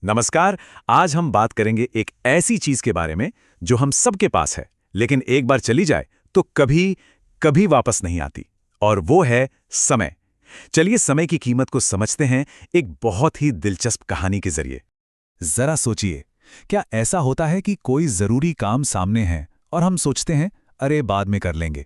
नमस्कार। आज हम बात करेंगे एक ऐसी चीज के बारे में जो हम सबके पास है, लेकिन एक बार चली जाए तो कभी कभी वापस नहीं आती। और वो है समय। चलिए समय की कीमत को समझते हैं एक बहुत ही दिलचस्प कहानी के जरिए। जरा सोचिए, क्या ऐसा होता है कि कोई जरूरी काम सामने है और हम सोचते हैं अरे बाद में कर लेंगे।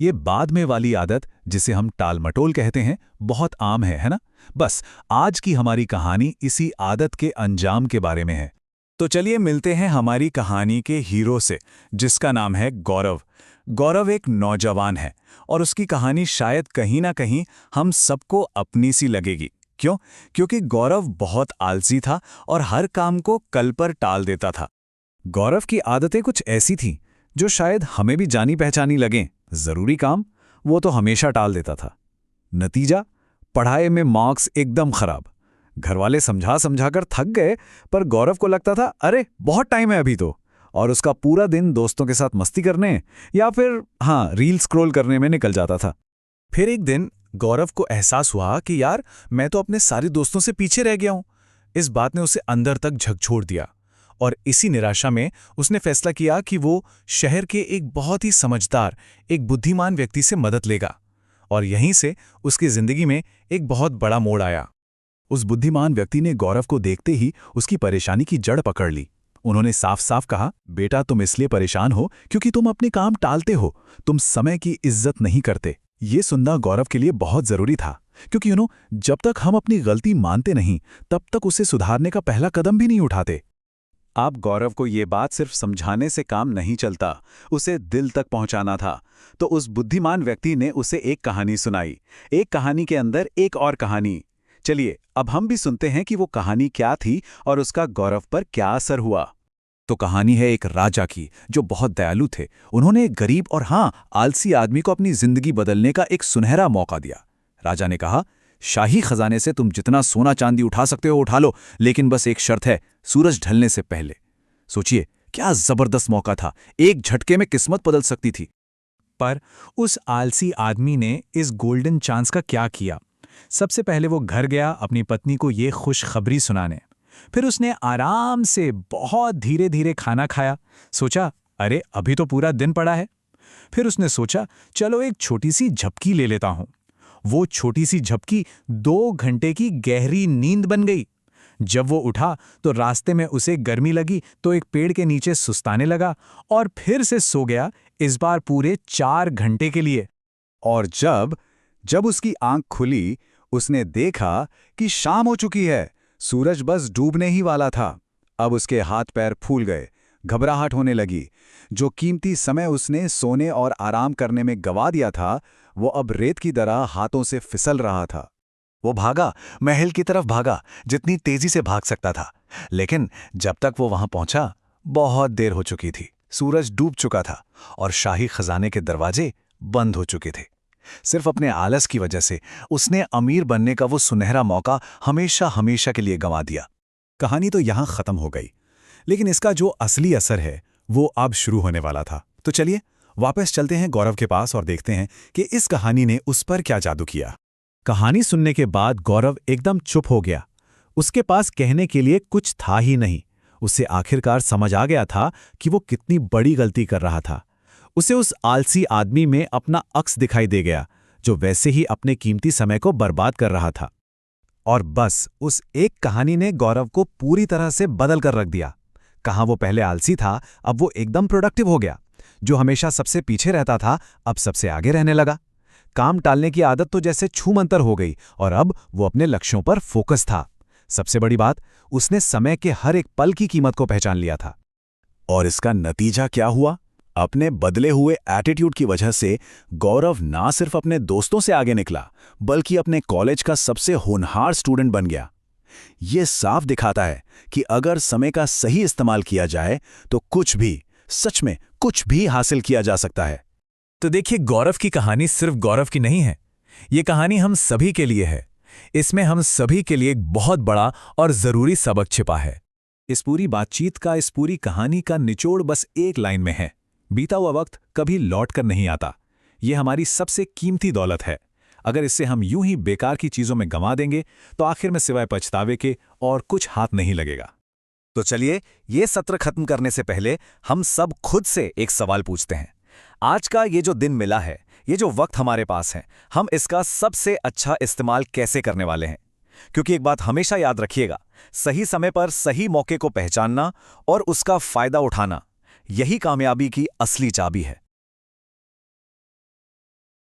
ये बाद में वाली आदत, जिसे हम टाल-मटोल कहते हैं, बहुत आम है ना? बस आज की हमारी कहानी इसी आदत के अंजाम के बारे में है। तो चलिए मिलते हैं हमारी कहानी के हीरो से, जिसका नाम है गौरव। गौरव एक नौजवान है और उसकी कहानी शायद कहीं ना कहीं हम सबको अपनी सी लगेगी। क्यों? क्योंकि गौरव बहुत आलसी था और हर काम को कल पर टाल देता था। गौरव की आदतें कुछ ऐसी थीं जो शायद हमें भी जानी पहचानी लगें। जरूरी काम वो तो हमेशा टाल देता था। नतीजा, पढ़ाई में मार्क्स एकदम खराब। घरवाले समझा समझा कर थक गए, पर गौरव को लगता था अरे बहुत टाइम है अभी तो। और उसका पूरा दिन दोस्तों के साथ मस्ती करने या फिर रील स्क्रॉल करने में निकल जाता था। फिर एक दिन गौरव को एहसास हुआ कि यार, मैं तो अपने सारे दोस्तों से पीछे रह गया हूं। इस बात ने उसे अंदर तक झकझोर दिया और इसी निराशा में उसने फैसला किया कि वो शहर के एक बहुत ही समझदार, एक बुद्धिमान व्यक्ति से मदद लेगा। और यहीं से उसकी जिंदगी में एक बहुत बड़ा मोड़ आया। उस बुद्धिमान व्यक्ति ने गौरव को देखते ही उसकी परेशानी की जड़ पकड़ ली। उन्होंने साफ साफ कहा, बेटा, तुम इसलिए परेशान हो क्योंकि तुम अपने काम टालते हो, तुम समय की इज्जत नहीं करते। ये सुनना गौरव के लिए बहुत जरूरी था, क्योंकि जब तक हम अपनी गलती मानते नहीं, तब तक उसे सुधारने का पहला कदम भी नहीं उठाते। अब गौरव को ये बात सिर्फ समझाने से काम नहीं चलता, उसे दिल तक पहुंचाना था। तो उस बुद्धिमान व्यक्ति ने उसे एक कहानी सुनाई। एक कहानी के अंदर एक और कहानी। चलिए अब हम भी सुनते हैं कि वो कहानी क्या थी और उसका गौरव पर क्या असर हुआ। तो कहानी है एक राजा की, जो बहुत दयालु थे। उन्होंने एक गरीब और आलसी आदमी को अपनी जिंदगी बदलने का एक सुनहरा मौका दिया। राजा ने कहा, शाही खजाने से तुम जितना सोना चांदी उठा सकते हो उठा लो, लेकिन बस एक शर्त है, सूरज ढलने से पहले। सोचिए, क्या जबरदस्त मौका था। एक झटके में किस्मत बदल सकती थी। पर उस आलसी आदमी ने इस गोल्डन चांस का क्या किया? सबसे पहले वो घर गया अपनी पत्नी को ये खुशखबरी सुनाने। फिर उसने आराम से बहुत धीरे धीरे खाना खाया। सोचा, अरे अभी तो पूरा दिन पड़ा है। फिर उसने सोचा, चलो एक छोटी सी झपकी ले लेता हूं। वो छोटी सी झपकी 2 घंटे की गहरी नींद बन गई। जब वो उठा तो रास्ते में उसे गर्मी लगी, तो एक पेड़ के नीचे सुस्ताने लगा और फिर से सो गया, इस बार पूरे 4 घंटे के लिए। और जब जब उसकी आंख खुली, उसने देखा कि शाम हो चुकी है। सूरज बस डूबने ही वाला था। अब उसके हाथ पैर फूल गए, घबराहट होने लगी। जो कीमती समय उसने सोने और आराम करने में गवा दिया था, वो अब रेत की तरह हाथों से फिसल रहा था। वो भागा, महल की तरफ भागा, जितनी तेजी से भाग सकता था। लेकिन जब तक वो वहां पहुंचा, बहुत देर हो चुकी थी। सूरज डूब चुका था और शाही खजाने के दरवाजे बंद हो चुके थे। सिर्फ अपने आलस की वजह से उसने अमीर बनने का वो सुनहरा मौका हमेशा हमेशा के लिए गंवा दिया। कहानी तो यहां खत्म हो गई, लेकिन इसका जो असली असर है वो अब शुरू होने वाला था। तो चलिए वापस चलते हैं गौरव के पास और देखते हैं कि इस कहानी ने उस पर क्या जादू किया। कहानी सुनने के बाद गौरव एकदम चुप हो गया। उसके पास कहने के लिए कुछ था ही नहीं। उसे आखिरकार समझ आ गया था कि वो कितनी बड़ी गलती कर रहा था। उसे उस आलसी आदमी में अपना अक्स दिखाई दे गया, जो वैसे ही अपने कीमती समय को बर्बाद कर रहा था। और बस उस एक कहानी ने गौरव को पूरी तरह से बदल कर रख दिया। कहाँ वो पहले आलसी था, अब वो एकदम प्रोडक्टिव हो गया। जो हमेशा सबसे पीछे रहता था, अब सबसे आगे रहने लगा। काम टालने की आदत तो जैसे छूमंतर हो गई और अब वो अपने लक्ष्यों पर फोकस था। सबसे बड़ी बात, उसने समय के हर एक पल की कीमत को पहचान लिया था। और इसका नतीजा क्या हुआ? अपने बदले हुए एटीट्यूड की वजह से गौरव ना सिर्फ अपने दोस्तों से आगे निकला, बल्कि अपने कॉलेज का सबसे होनहार स्टूडेंट बन गया। ये साफ दिखाता है कि अगर समय का सही इस्तेमाल किया जाए तो कुछ भी, सच में कुछ भी हासिल किया जा सकता है। तो देखिए, गौरव की कहानी सिर्फ गौरव की नहीं है। ये कहानी हम सभी के लिए है। इसमें हम सभी के लिए एक बहुत बड़ा और जरूरी सबक छिपा है। इस पूरी बातचीत का, इस पूरी कहानी का निचोड़ बस एक लाइन में है, बीता हुआ वक्त कभी लौट कर नहीं आता। ये हमारी सबसे कीमती दौलत है। अगर इससे हम यूं ही बेकार की चीजों में गंवा देंगे, तो आखिर में सिवाय पछतावे के और कुछ हाथ नहीं लगेगा। तो चलिए, ये सत्र खत्म करने से पहले हम सब खुद से एक सवाल पूछते हैं। आज का ये जो दिन मिला है, ये जो वक्त हमारे पास है, हम इसका सबसे अच्छा इस्तेमाल कैसे करने वाले हैं? क्योंकि एक बात हमेशा याद रखिएगा, सही समय पर सही मौके को पहचानना और उसका फायदा उठाना, यही कामयाबी की असली चाबी है।